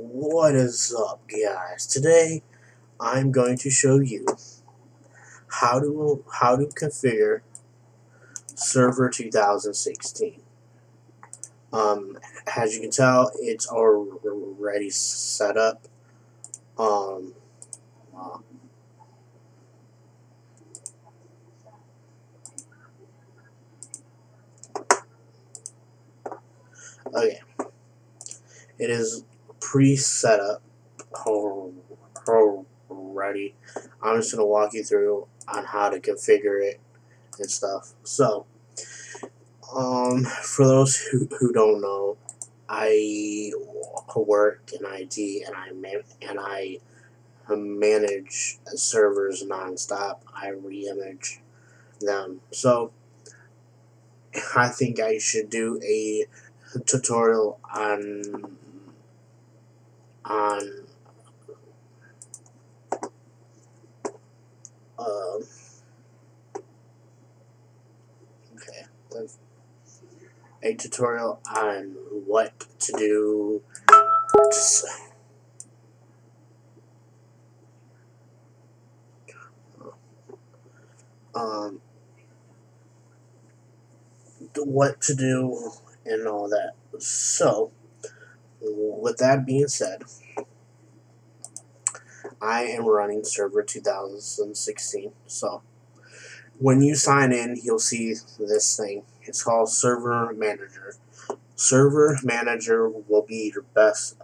What is up, guys? Today I'm going to show you how to configure server 2016. As you can tell, it's already set up. Um, uh, okay, it is pre-set up already. I'm just gonna walk you through on how to configure it and stuff. So, for those who don't know, I work in IT and I manage servers nonstop. I reimage them. So I think I should do a tutorial on uh, okay, a tutorial on what to do. Um, what to do and all that. So, with that being said, I am running server 2016. So, when you sign in, you'll see this thing. It's called Server Manager. Server Manager will be your best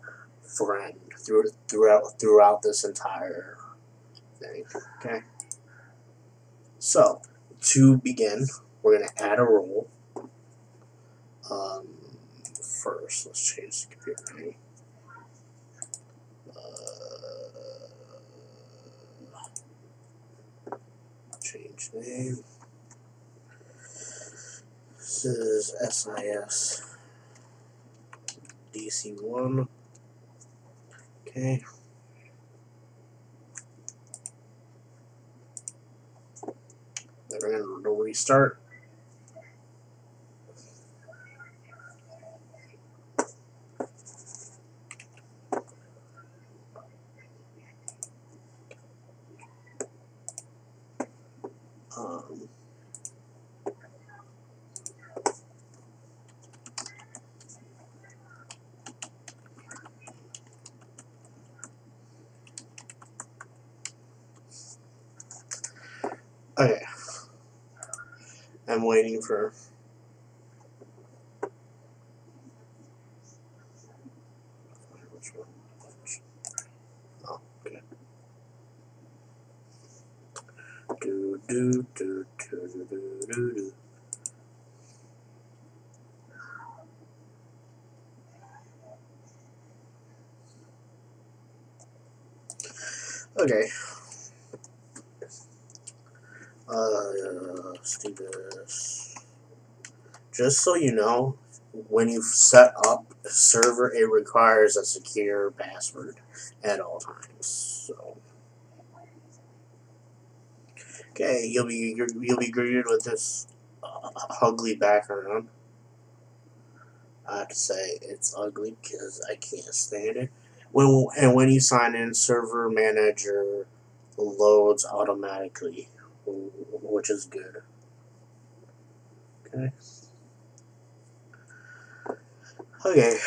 friend throughout this entire thing. Okay. So, to begin, we're gonna add a role. First, let's change the computer name. Change name. This is SIS DC1. Okay. Then we're going to restart. Okay. I'm waiting for. Which one? Oh, okay. Do. Okay. Let's do this. Just so you know, when you set up a server, it requires a secure password at all times. So, okay, you'll be greeted with this ugly background. I have to say it's ugly because I can't stand it. When you sign in, Server Manager loads automatically, which is good. Okay. Okay.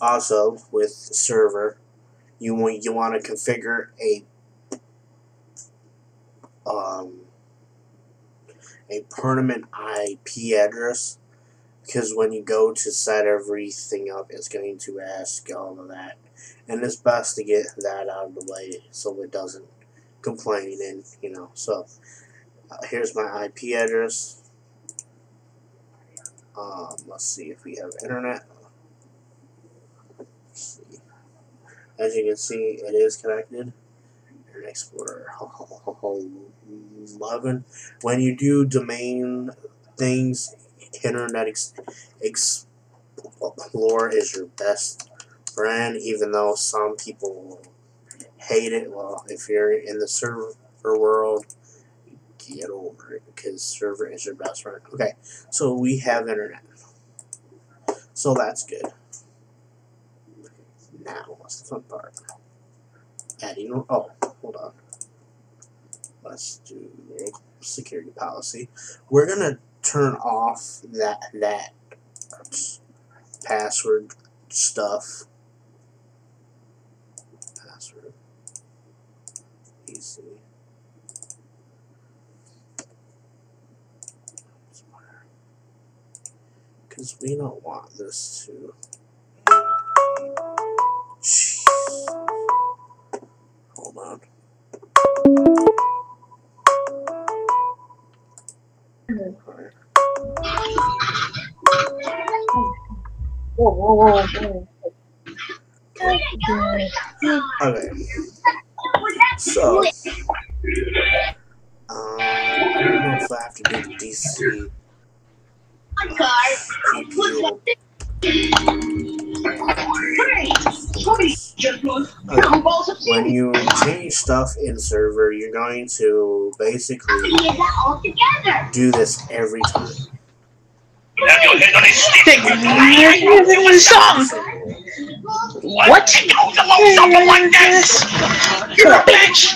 Also, with server, you want to configure um, a permanent IP address, because when you go to set everything up, it's going to ask all of that, and it's best to get that out of the way so it doesn't complain. And so here's my IP address. Let's see if we have internet. Let's see. As you can see, it is connected. Internet Explorer 11. When you do domain things, Internet Explorer is your best friend, even though some people hate it. Well, if you're in the server world, get over it, because server is your best friend. Okay, so we have internet, so that's good. Now, what's the fun part? Adding. Oh, hold on. Let's do security policy. We're gonna turn off that password stuff. Password. Easy. Because we don't want this to. Jeez. Hold on. Whoa. Okay. So, I don't know if I have to do the DC GPU. Okay. When you change stuff in server, you're going to basically do this every time. What? Something like this? You're a bitch!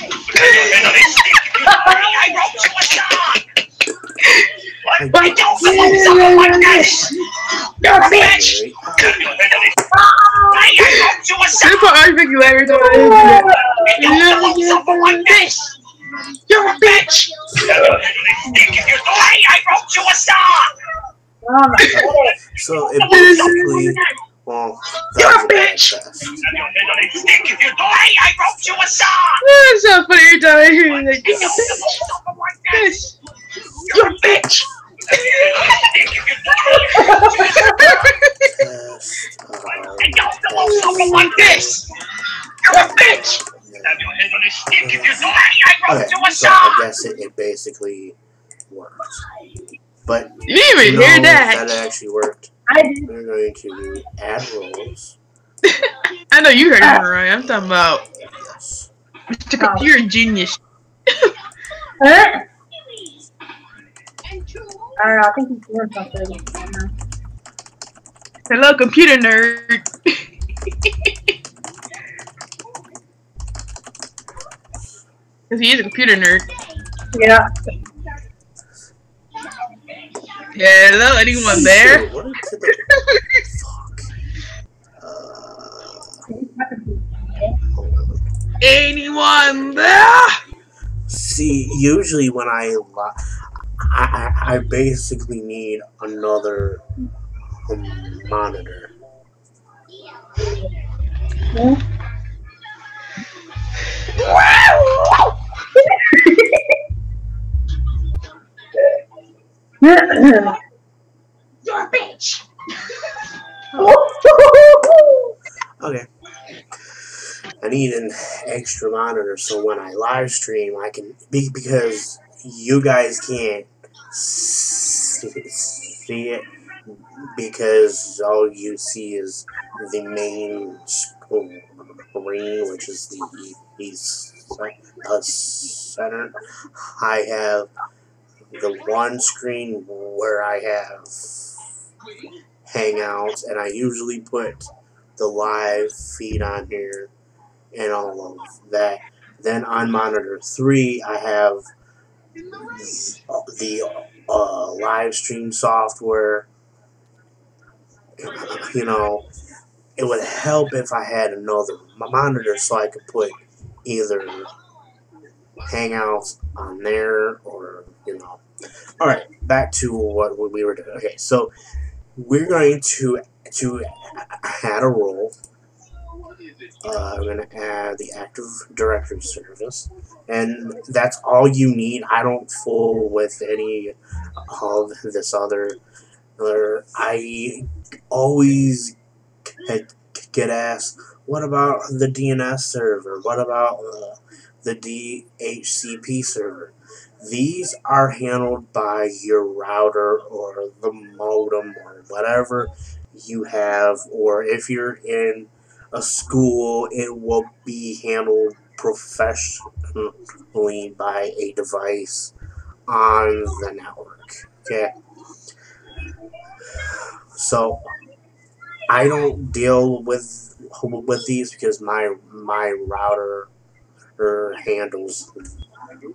I don't want something like this! You're a bitch! I put Arctic every time I do something like this! You're a bitch! I wrote you a song! So it basically, well, you're a bitch! I wrote you a song! It's so funny every time I hear you like, you're a bitch! You're a bitch! Something like this! You're a bitch! Okay, so I guess it basically worked. But you didn't even hear that. That actually worked. We're going to add roles. I know you heard it right. I'm talking about Yes. Mr. Computer Genius. I don't know, I think he's doing something. Hello, computer nerd. Because he is a computer nerd. Yeah. Hello, anyone there? What the fuck? Anyone there? See, usually when I basically need another monitor. You're a bitch. Okay. I need an extra monitor so when I live stream I can because you guys can't see it because all you see is the main screen, which is the center. I have the one screen where I have Hangouts, and I usually put the live feed on here and all of that. Then on monitor 3, I have the live stream software. You know, it would help if I had another monitor so I could put either Hangouts on there or, you know. Alright, back to what we were doing. Okay, so we're going to add a role. I'm going to add the Active Directory service, and that's all you need. I don't fool with any of this other. I always get asked, what about the DNS server? What about the DHCP server? These are handled by your router or the modem or whatever you have, or if you're in a school, it will be handled professionally by a device on the network. Okay. So I don't deal with these because my router handles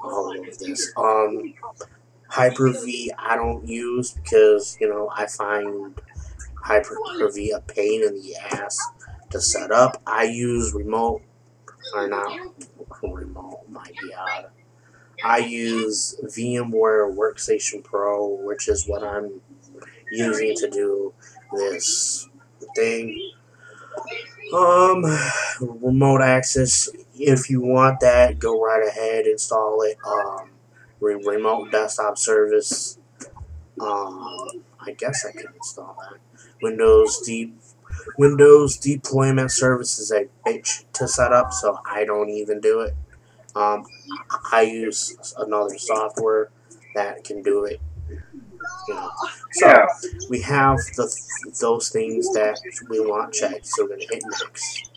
all of this. Hyper-V I don't use because, you know, I find Hyper-V a pain in the ass to set up. I use remote, or not remote, my god. I use VMware Workstation Pro, which is what I'm using to do this thing. Remote access, if you want that, go right ahead, install it. Remote desktop service, I guess I can install that. Windows deployment service is a bitch to set up, so I don't even do it. I use another software that can do it. You know. So we have those things that we want checked, so we're gonna hit next.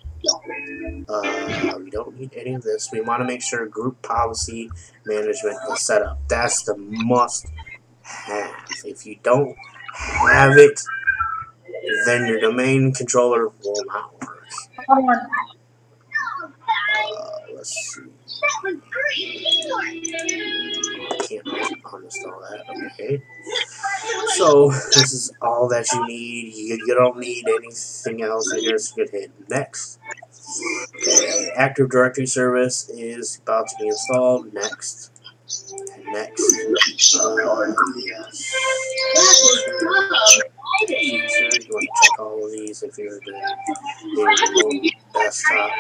We don't need any of this. We want to make sure group policy management is set up. That's the must have. If you don't have it, then your domain controller will not work. Let's see. Can't uninstall that. Okay. So this is all that you need. You don't need anything else in here, so you can hit next. Okay, Active Directory service is about to be installed. Next. Next. Yes. You want to check all of these if you're doing a remote desktop.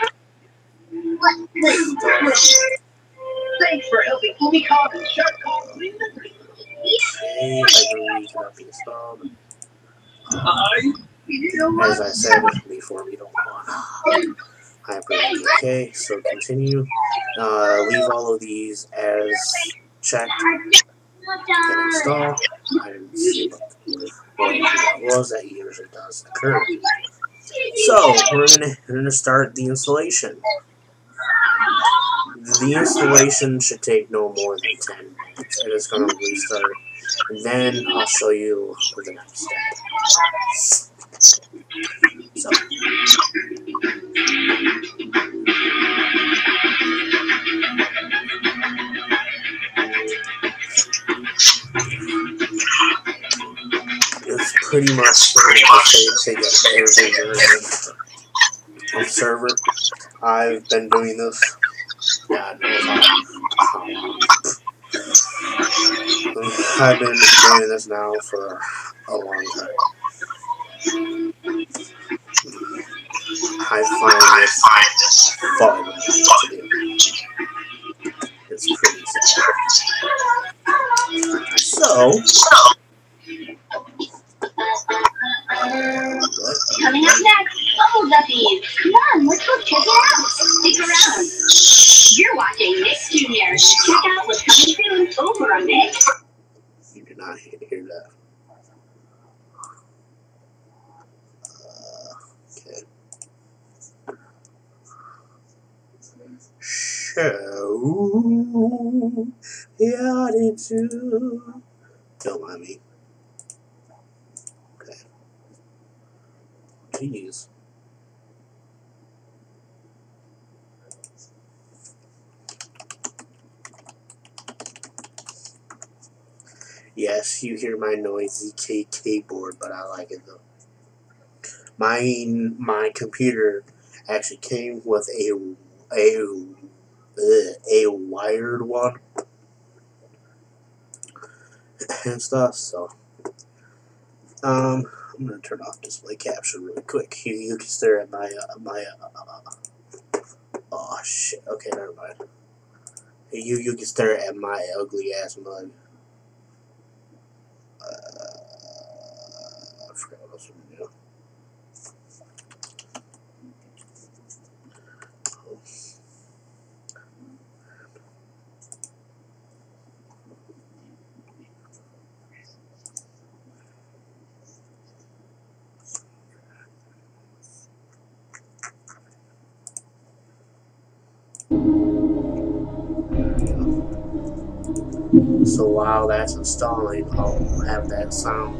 Thanks for helping me call the shot call. Okay, Hyper-V cannot be installed. As I said before, we don't want Hyper-V. Okay, so continue. Leave all of these as checked. Hit install. I didn't see what that was. That usually does occur. So we're gonna start the installation. The installation should take no more than 10 minutes. It is going to restart, and then I'll show you the next step. So. It's pretty much the same thing every version of server. I've been doing this. God knows how long. I've been doing this now for a long time. I find this fun to do. It's pretty sad. So, Coming up next, Bubble Guppies. Come on, let's go check it out. Stick around. You're watching Nick Jr. Check out what's coming soon over on Nick. You did not hear that. Okay. Show. Yeah, I did too. Don't mind me. Okay. Jeez. Yes, you hear my noisy keyboard, but I like it though. My computer actually came with a wired one and stuff. So I'm gonna turn off display capture really quick. You can stare at my oh shit. Okay, never mind. You can stare at my ugly ass mug. I forgot what else we do. So while that's installing, I'll have that sound.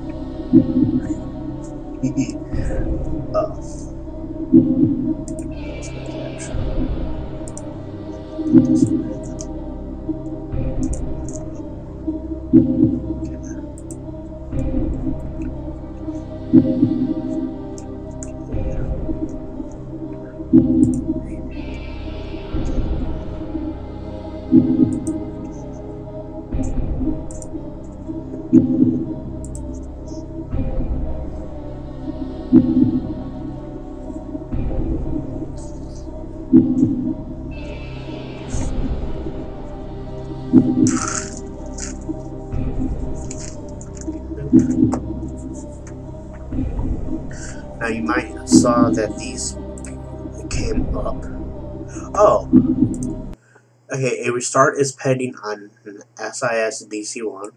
Now you might have saw that these came up. Oh, okay. A restart is pending on SIS DC1,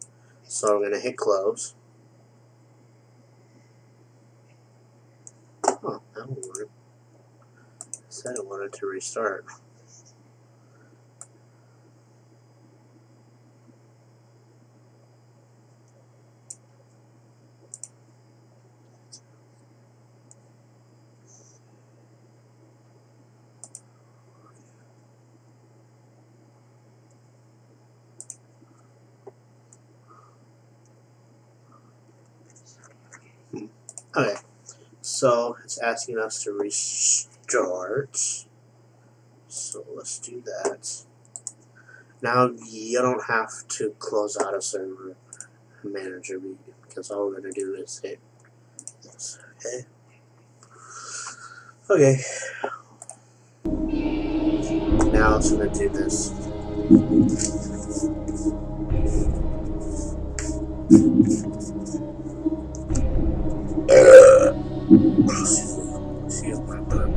so I'm gonna hit close. Oh, that will work. I said I wanted to restart. Okay, so it's asking us to restart. So let's do that. Now you don't have to close out a server manager because all we're going to do is hit this. Okay. Okay. Now it's going to do this. Excuse my burp.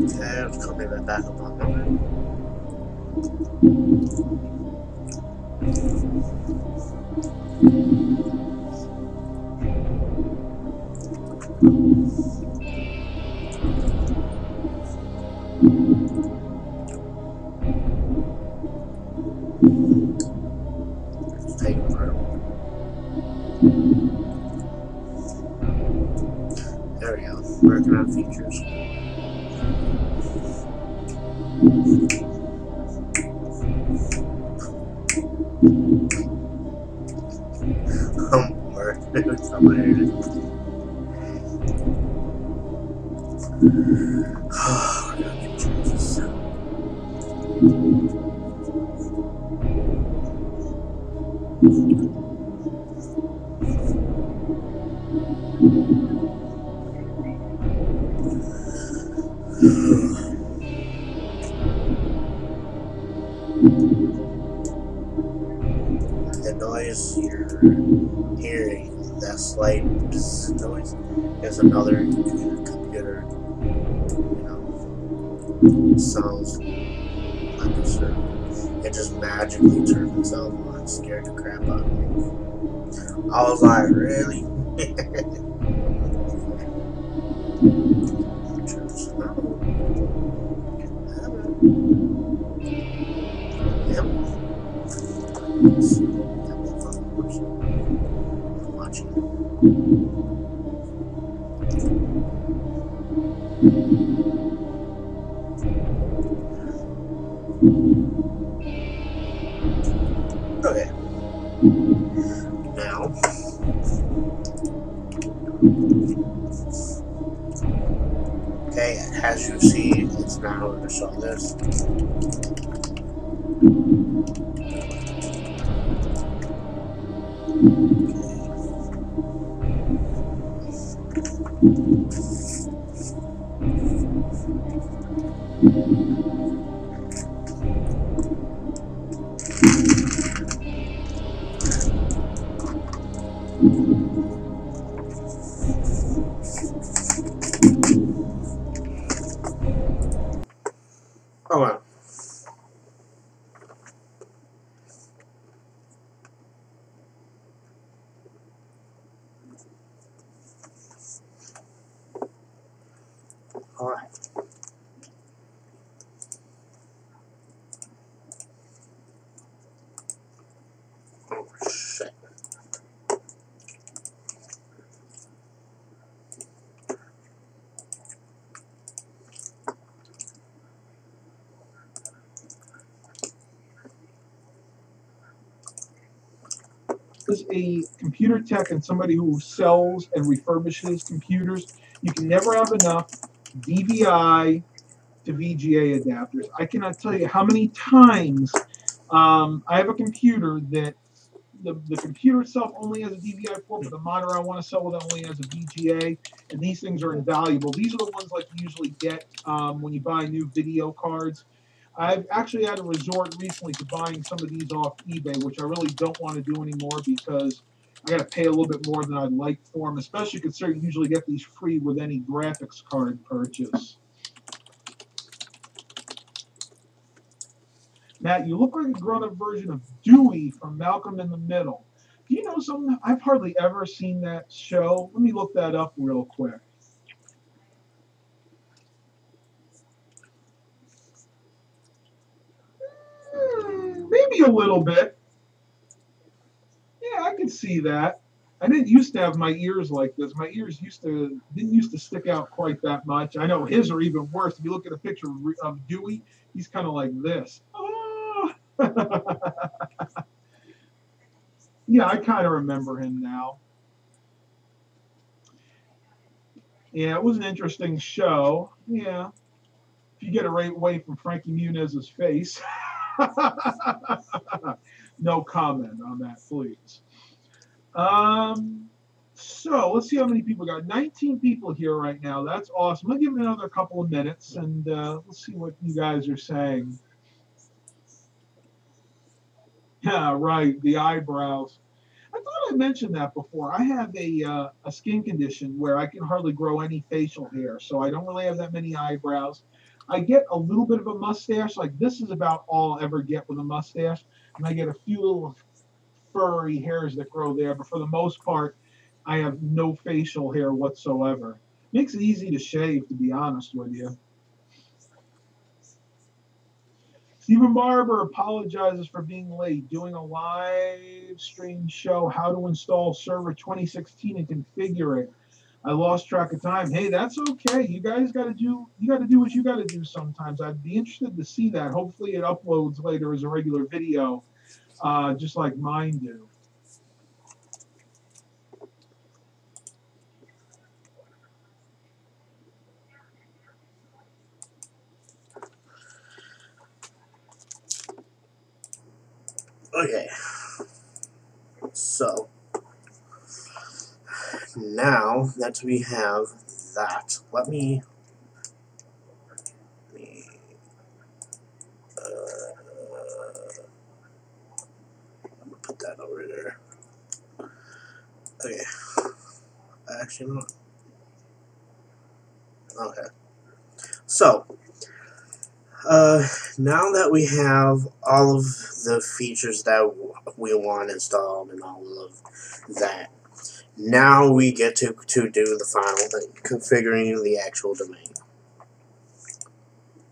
Okay, let's come right back up on that. Let's take it apart. There we go. Working on features. I'm bored. It's hilarious. Oh, we're gonna get changes. The noise you're hearing, that slight noise, is another computer, sounds undisturbed. It just magically turned itself on and scared the crap out of me. I was like, really? Okay. Now, okay, as you see, it's now going to show this. Okay. Alright. Oh, shit. Is a computer tech and somebody who sells and refurbishes computers, you can never have enough DVI to VGA adapters. I cannot tell you how many times I have a computer that the computer itself only has a DVI port, but the monitor I want to sell with only has a VGA, and these things are invaluable. These are the ones like you usually get when you buy new video cards. I've actually had a resort recently to buying some of these off eBay, which I really don't want to do anymore because I got to pay a little bit more than I'd like for them, especially considering you usually get these free with any graphics card purchase. Matt, you look like a grown-up version of Dewey from Malcolm in the Middle. Do you know something? I've hardly ever seen that show. Let me look that up real quick. Maybe a little bit. Yeah, I can see that. I didn't used to have my ears like this. My ears didn't used to stick out quite that much. I know his are even worse. If you look at a picture of Dewey, he's kind of like this. Oh. Yeah, I kind of remember him now. Yeah, it was an interesting show. Yeah, if you get it right away from Frankie Muniz's face. No comment on that, please. So let's see how many people got. 19 people here right now. That's awesome. I'll give it another couple of minutes and let's see what you guys are saying. Yeah, right. The eyebrows. I thought I mentioned that before. I have a skin condition where I can hardly grow any facial hair, so I don't really have that many eyebrows. I get a little bit of a mustache. Like this is about all I'll ever get with a mustache, and I get a few little furry hairs that grow there, but for the most part, I have no facial hair whatsoever. Makes it easy to shave, to be honest with you. Stephen Barber apologizes for being late, doing a live stream show, how to install server 2016 and configure it. I lost track of time. Hey, that's okay. You guys got to do what you got to do sometimes. I'd be interested to see that. Hopefully it uploads later as a regular video, just like mine do. Okay. So, now that we have that, let me put that over there. Okay. Actually, no. Okay. So, now that we have all of the features that we want installed and all of that, now we get to do the final thing, configuring the actual domain.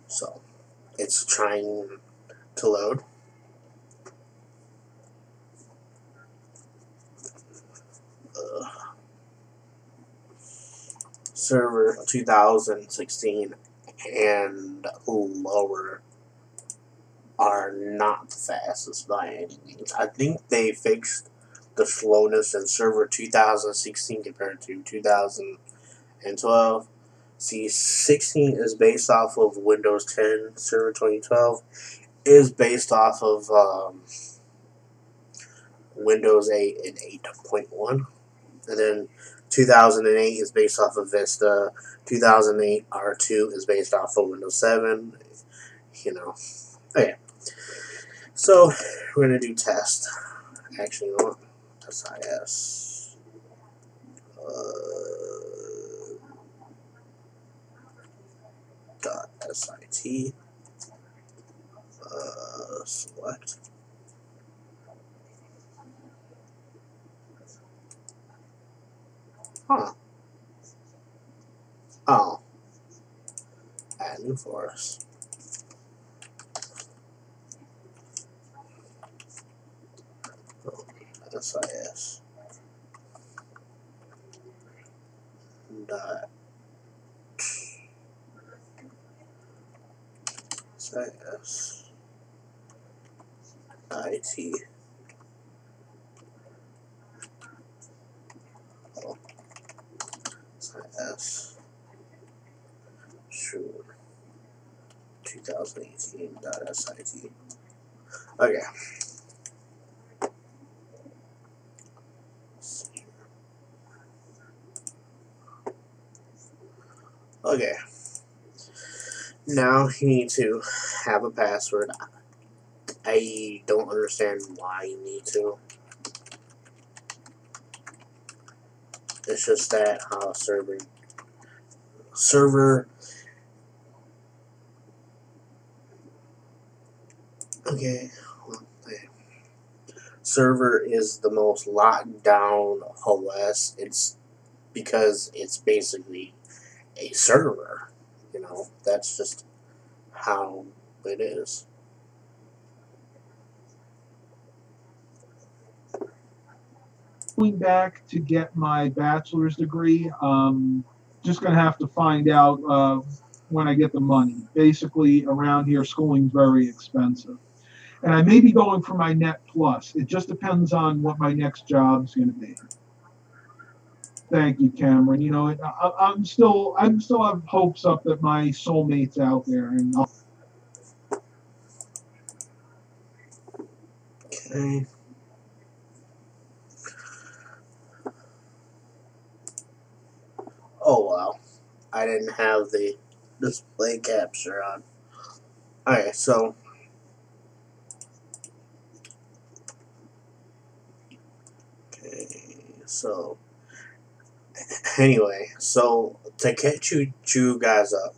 So, it's trying to load. Server 2016 and lower. are not the fastest by any means. I think they fixed the slowness in Server 2016 compared to 2012. See, 16 is based off of Windows 10. Server 2012 is based off of Windows 8 and 8.1. And then 2008 is based off of Vista. 2008 R2 is based off of Windows 7. You know. Okay. So, we're going to do test. Actually, you know what? SIS. Dot SIT. Select. Huh. Oh. Add new forest. SIS. Dot. SIS. IT. Oh. SIS. Sure. 2018.SIT. Okay. Okay. Now you need to have a password. I don't understand why you need to. It's just that server. Okay. Server is the most locked down OS. It's because it's basically a server. You know, that's just how it is. Going back to get my bachelor's degree, just gonna have to find out when I get the money. Basically, around here, schooling's very expensive, and I may be going for my Net Plus. It just depends on what my next job's gonna be. Thank you, Cameron. You know, I'm still have hopes up that my soulmate's out there, and Okay. Oh wow. I didn't have the display capture on. Alright, so so anyway, so to catch you guys up,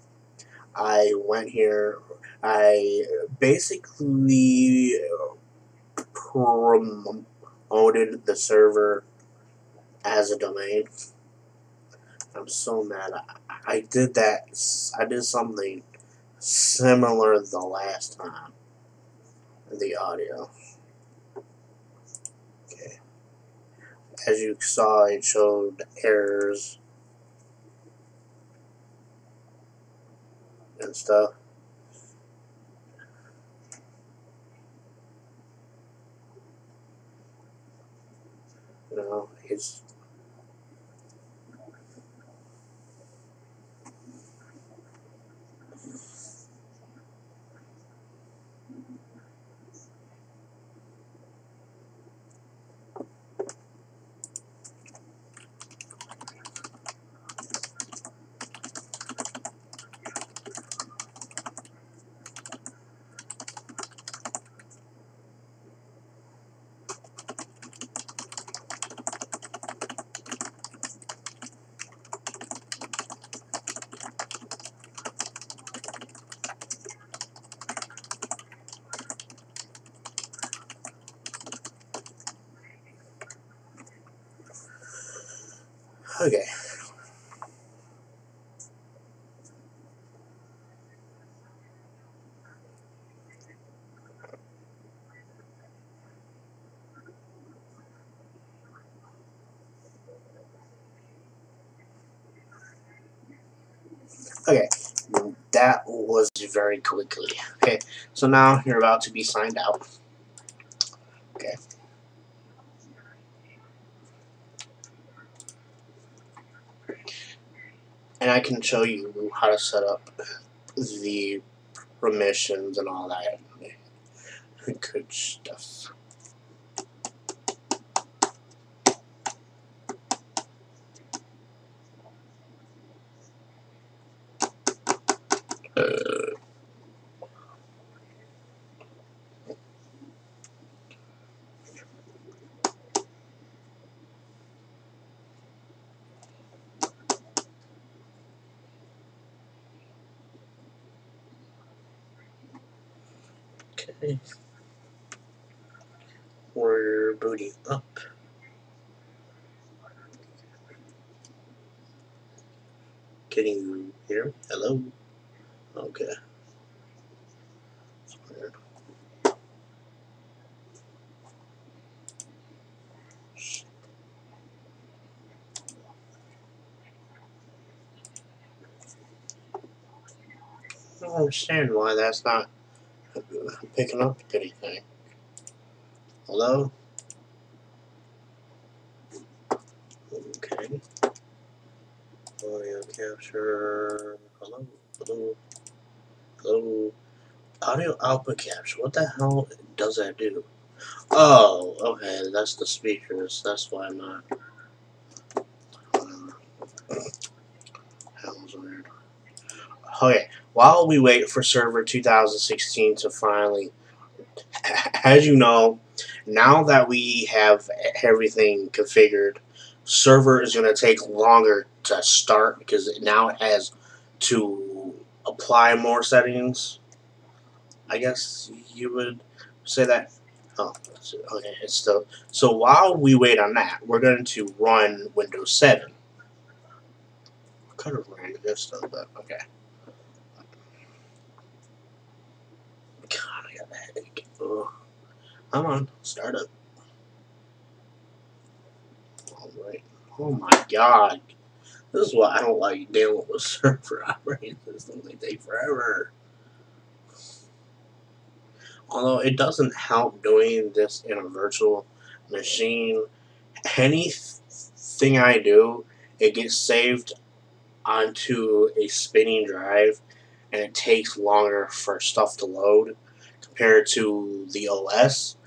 I went here. I basically promoted the server as a domain. I'm so mad. I did that. I did something similar the last time. The audio. Okay. As you saw, it showed errors and stuff. You know, it's okay. Okay, that was very quickly. Okay, so now you're about to be signed out. Okay. And I can show you how to set up the permissions and all that good stuff. Okay. We're booting up. Can you hear? Hello? Okay. I don't understand why that's not picking up anything. Hello? Okay. Audio capture. Hello? Hello? Hello? Audio output capture. What the hell does that do? Oh, okay. That's the speakers. That's why I'm not. Hell's weird. Okay. While we wait for server 2016 to finally, as you know, now that we have everything configured, server is going to take longer to start because now it has to apply more settings. I guess you would say that. Oh, okay. It's still. So while we wait on that, we're going to run Windows 7. I could have ran this stuff, but okay. God, I got a headache. Ugh. Come on, start up. Alright. Oh my god. This is why I don't like dealing with server operating systems. They take forever. Although it doesn't help doing this in a virtual machine. Anything I do, it gets saved onto a spinning drive, and it takes longer for stuff to load compared to the OS.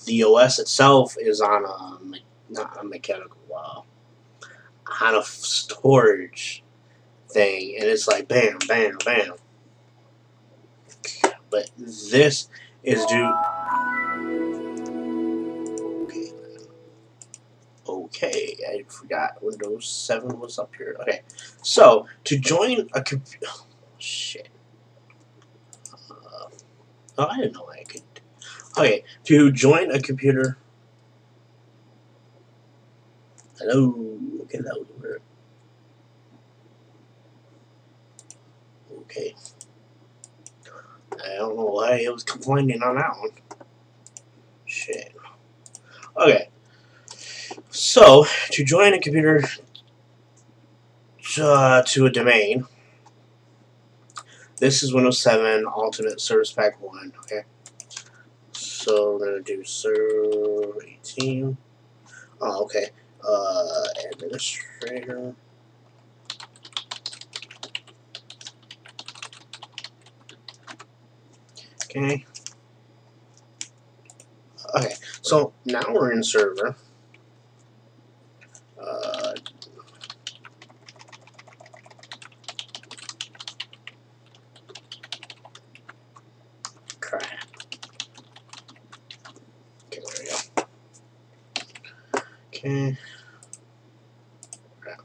The OS itself is on not a mechanical on a storage thing, and it's like bam, bam, bam. But this is due. Okay, I forgot Windows 7 was up here. Okay, so to join a computer. Oh, shit. Oh, I didn't know I could. Okay, to join a computer. Hello. Okay, that was weird. Okay. I don't know why it was complaining on that one. Shit. Okay. So, to join a computer to a domain, this is Windows 7 Ultimate Service Pack 1. Okay. So, we're going to do server 18. Oh, okay. Administrator. Okay. Okay. So, now we're in server. Crap. Okay, there we go. Okay. Crap.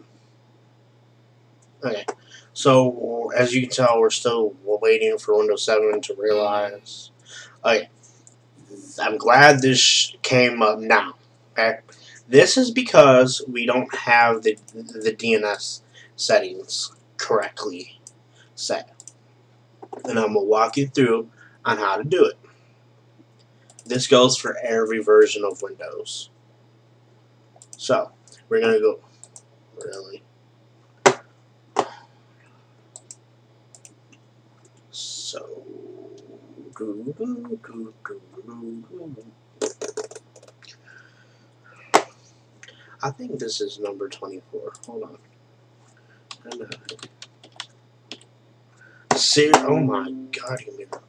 Okay. So, as you can tell, we're still waiting for Windows 7 to realize. Okay. I'm glad this came up now. Okay. This is because we don't have the DNS settings correctly set. And I'm going to walk you through on how to do it. This goes for every version of Windows. So, we're going to go, really? I think this is number 24. Hold on. Oh my god, you made that.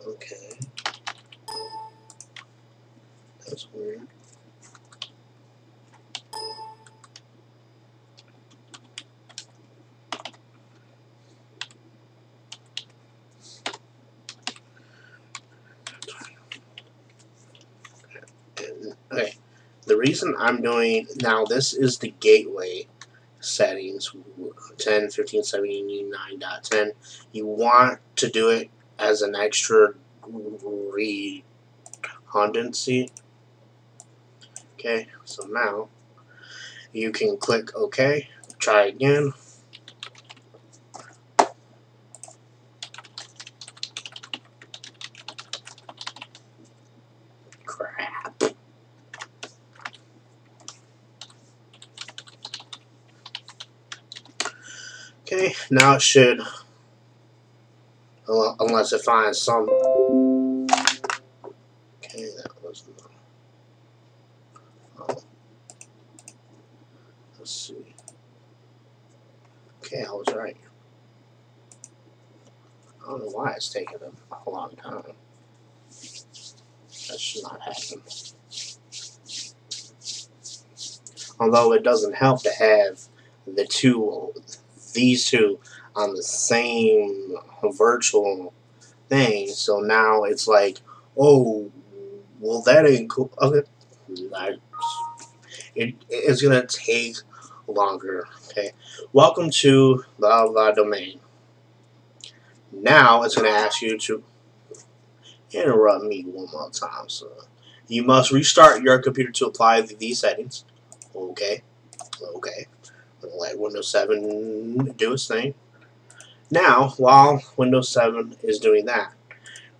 Okay. That's weird. Okay. The reason I'm doing now, this is the gateway settings 10, 15, 17, 9.10. You want to do it as an extra redundancy. Okay, so now you can click OK, try again. Crap. Okay, now it should, unless it finds some. Okay, that was the. Oh. Let's see. Okay, I was right. I don't know why it's taking a long time. That should not happen. Although it doesn't help to have these two on the same virtual thing. So now it's like, oh, well, that ain't cool. Okay, it's gonna take longer. Okay, welcome to blah blah domain. Now it's gonna ask you to interrupt me one more time. So you must restart your computer to apply these settings. Okay. Let Windows 7 do its thing. Now, while Windows 7 is doing that,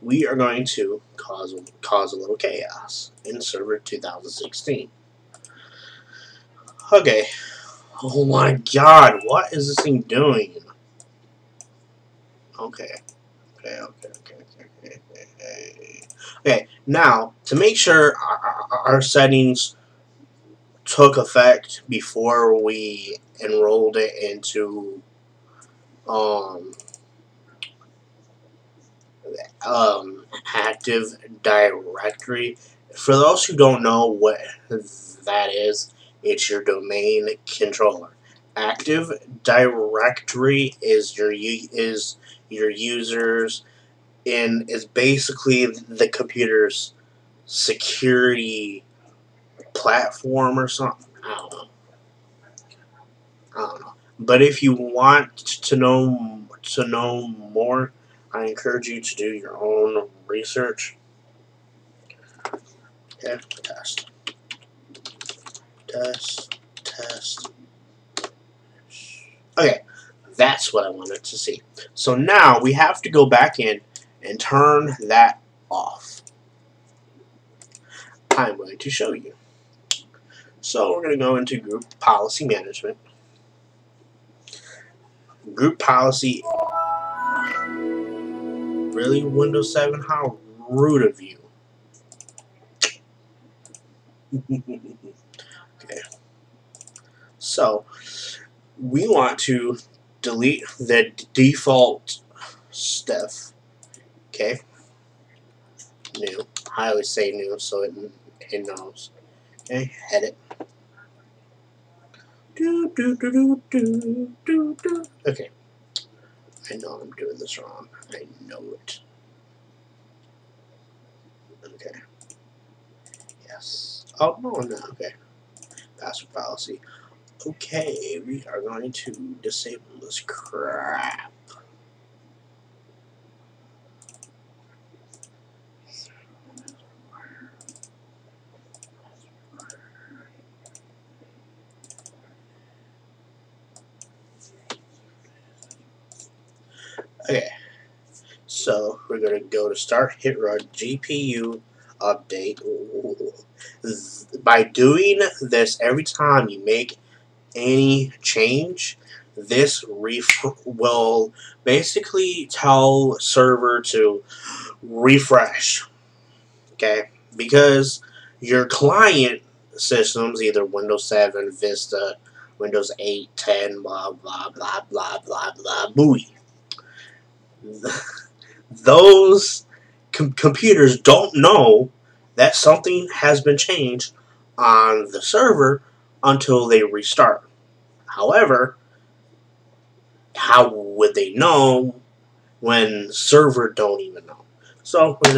we are going to cause a little chaos in Server 2016. Okay. Oh my god, what is this thing doing? Okay. Okay, now, to make sure our settings took effect before we enrolled it into Active Directory. For those who don't know what that is, it's your domain controller. Active Directory is your users, and is basically the computer's security platform or something. I don't know. But if you want to know more, I encourage you to do your own research. Okay, test. Okay, that's what I wanted to see. So now we have to go back in and turn that off. I'm going to show you. So we're going to go into Group Policy Management. Group Policy. Really, Windows 7? How rude of you. Okay. So we want to delete the default stuff. Okay. New. I always say new so it knows. Okay. Edit. Okay. I know I'm doing this wrong. I know it. Okay. Yes. Oh, no. Okay. Password policy. Okay, we are going to disable this crap. Okay, so we're going to go to Start, hit Run, GPU Update. By doing this every time you make any change, this will basically tell server to refresh. Okay, because your client systems, either Windows 7, Vista, Windows 8, 10, blah blah blah blah blah blah, booey. Those computers don't know that something has been changed on the server until they restart. However, how would they know when server don't even know? So we're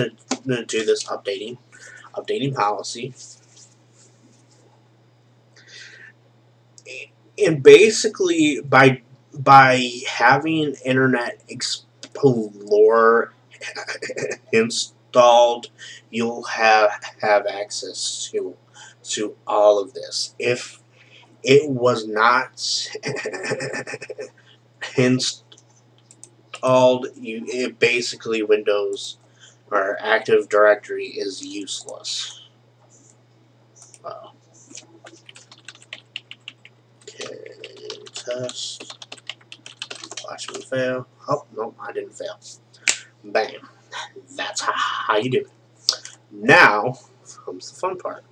gonna do this updating policy, and basically by having Internet Explorer installed, you'll have access to all of this. If it was not installed, it basically Windows or Active Directory is useless. Okay, test. Watch me fail. Oh, no, I didn't fail. Bam. That's how you do it. Now comes the fun part.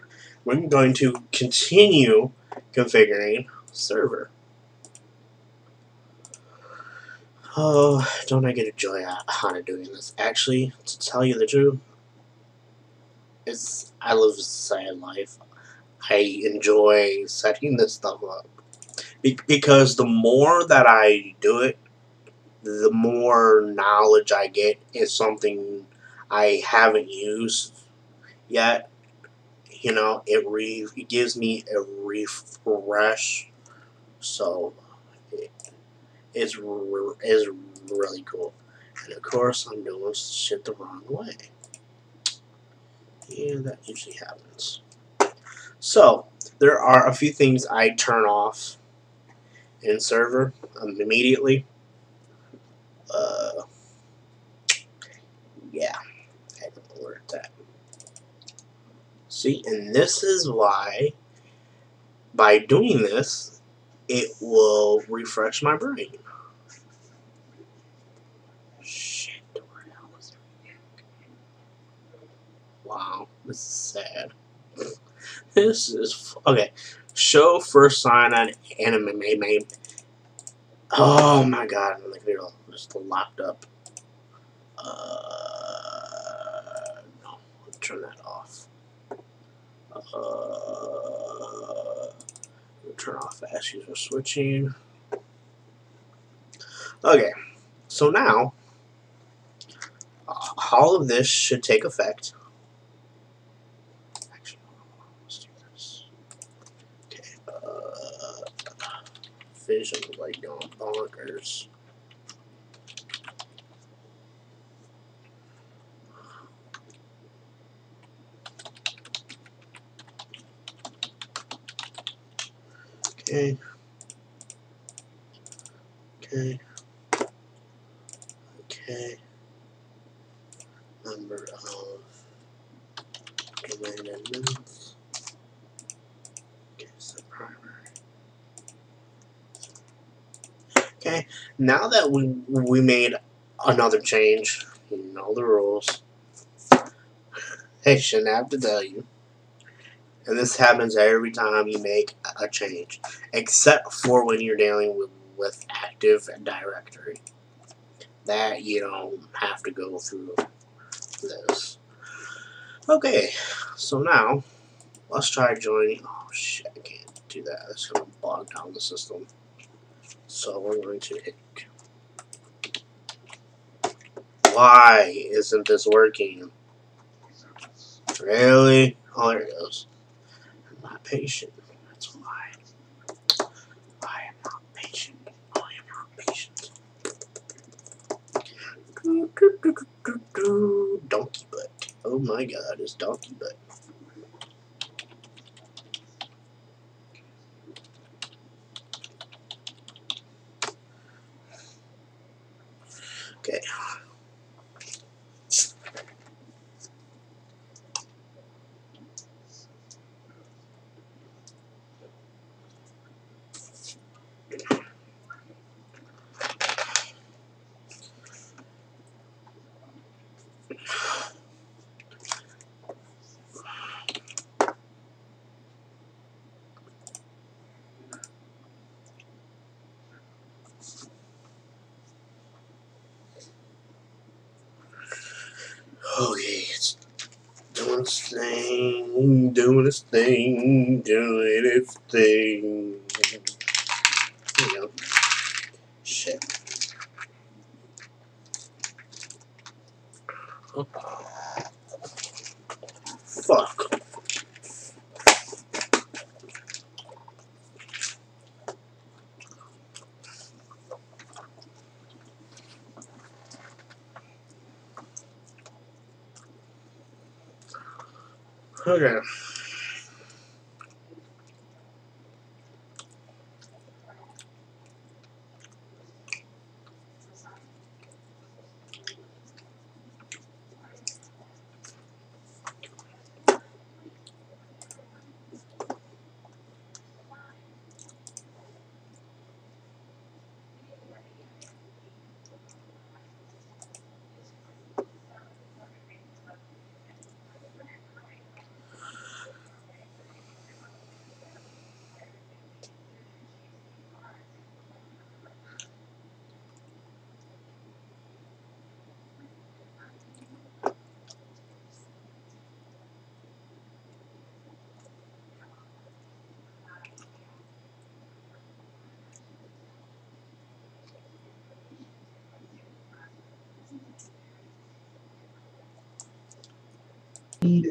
We're going to continue configuring server. Oh, don't I get a joy out of doing this? Actually, to tell you the truth, I live a sad life. I enjoy setting this stuff up. Because the more that I do it, the more knowledge I get. Is something I haven't used yet. You know, it gives me a refresh. So it's really cool. And of course, I'm doing shit the wrong way. Yeah, that usually happens. So there are a few things I turn off in server immediately. Yeah, I don't know where it's at. See, and this is why, by doing this, it will refresh my brain. Shit, where the hell is it? Wow, this is sad. This is okay. Show first sign on anime. Oh my god, my computer just locked up. No, let's turn that off. Turn off fast user switching. Okay, so now all of this should take effect. Actually, let's do this. Okay, vision like going bonkers. Okay. Okay. Okay. Number of domain admins. Okay, so primary. Okay, now that we made another change, you know the rules. I shouldn't have to tell you. And this happens every time you make a change, except for when you're dealing with Active Directory. That you don't have to go through this. Okay, so now let's try joining. Oh shit, I can't do that. That's going to bog down the system. So we're going to hit. Why isn't this working? Really? Oh, there it goes. I'm not patient. That's why. I am not patient. I am not patient. Donkey butt. Oh my god, it's donkey butt. Okay. Okay, it's doing its thing, doing its thing, doing its thing. There you go. Shit. Oh. Fuck. Okay.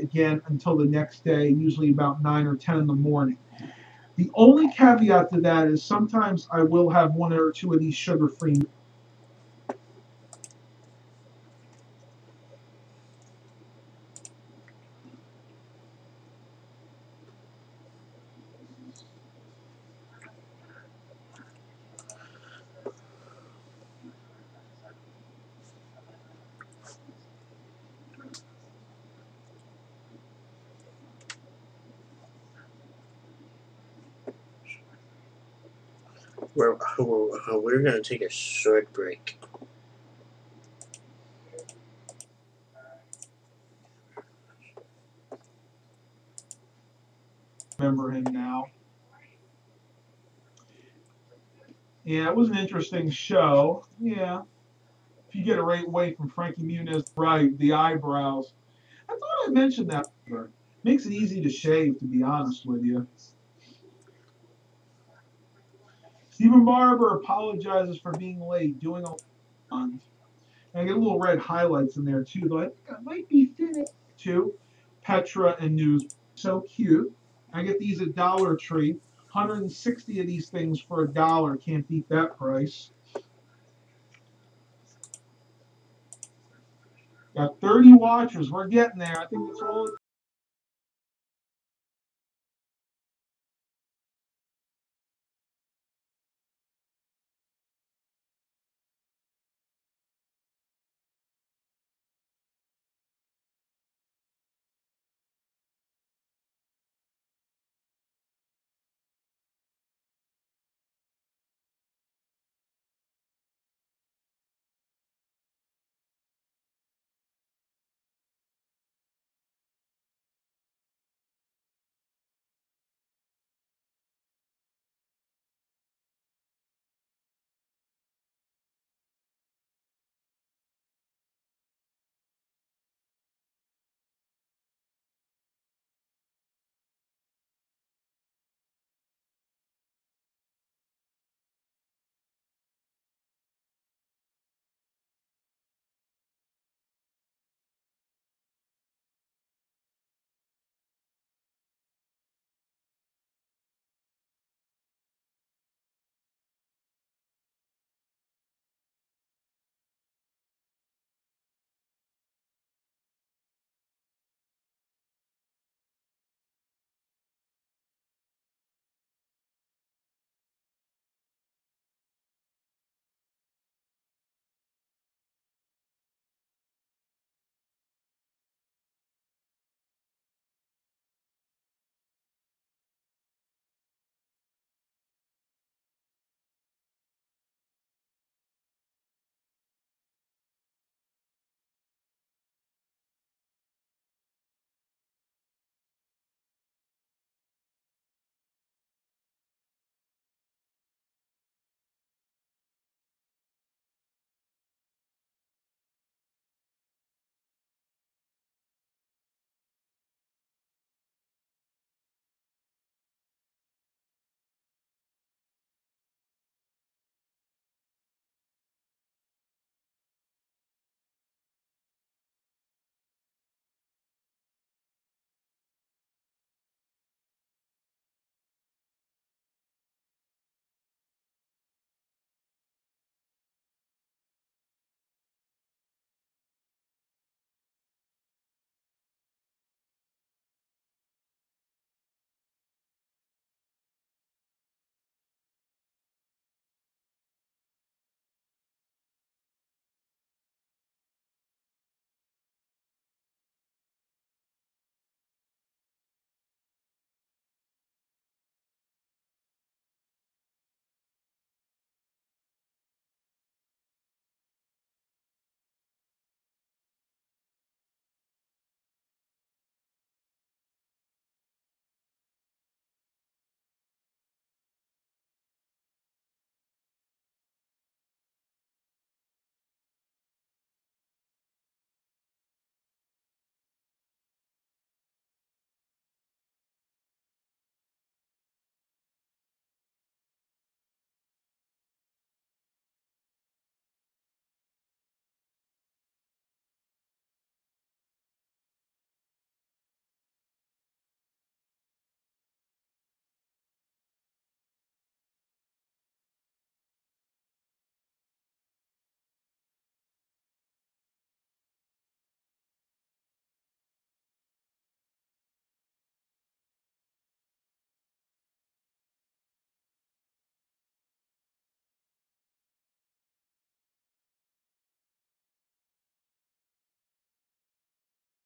Again until the next day, usually about 9 or 10 in the morning. The only caveat to that is sometimes I will have one or two of these sugar-free. We're gonna take a short break. Remember him now. Yeah, it was an interesting show. Yeah. If you get it right away from Frankie Muniz, right, the eyebrows. I thought I mentioned that. Makes it easy to shave, to be honest with you. Stephen Barber apologizes for being late, doing a lot. I get little red highlights in there too, though I think I might be finished too. Petra and News, so cute. I get these at Dollar Tree. 160 of these things for $1. Can't beat that price. Got 30 watchers. We're getting there. I think it's all